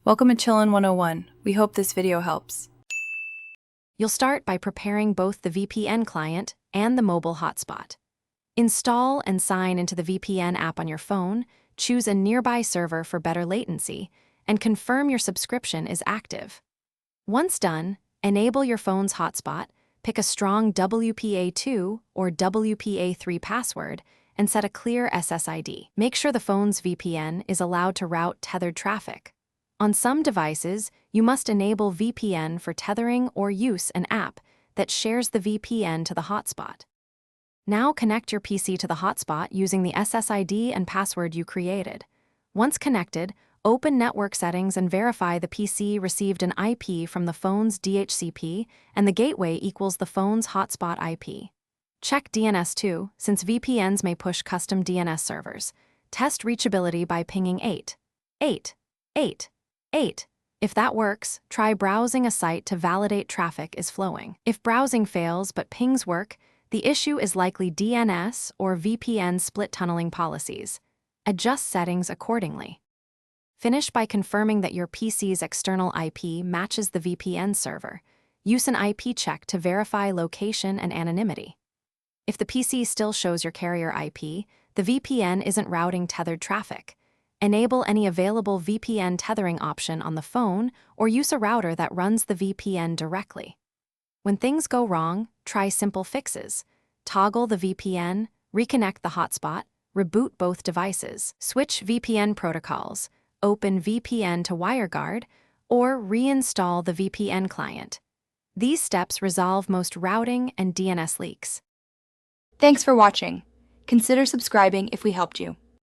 Welcome to Chillin' 101. We hope this video helps. You'll start by preparing both the VPN client and the mobile hotspot. Install and sign into the VPN app on your phone, choose a nearby server for better latency, and confirm your subscription is active. Once done, enable your phone's hotspot, pick a strong WPA2 or WPA3 password, and set a clear SSID. Make sure the phone's VPN is allowed to route tethered traffic. On some devices, you must enable VPN for tethering or use an app that shares the VPN to the hotspot. Now connect your PC to the hotspot using the SSID and password you created. Once connected, open network settings and verify the PC received an IP from the phone's DHCP and the gateway equals the phone's hotspot IP. Check DNS too, since VPNs may push custom DNS servers. Test reachability by pinging 8. If that works, try browsing a site to validate traffic is flowing. If browsing fails but pings work, the issue is likely DNS or VPN split tunneling policies. Adjust settings accordingly. Finish by confirming that your PC's external IP matches the VPN server. Use an IP check to verify location and anonymity. If the PC still shows your carrier IP, the VPN isn't routing tethered traffic. Enable any available VPN tethering option on the phone or use a router that runs the VPN directly. When things go wrong, try simple fixes. Toggle the VPN, reconnect the hotspot, reboot both devices, switch VPN protocols, open VPN to WireGuard, or reinstall the VPN client. These steps resolve most routing and DNS leaks. Thanks for watching. Consider subscribing if we helped you.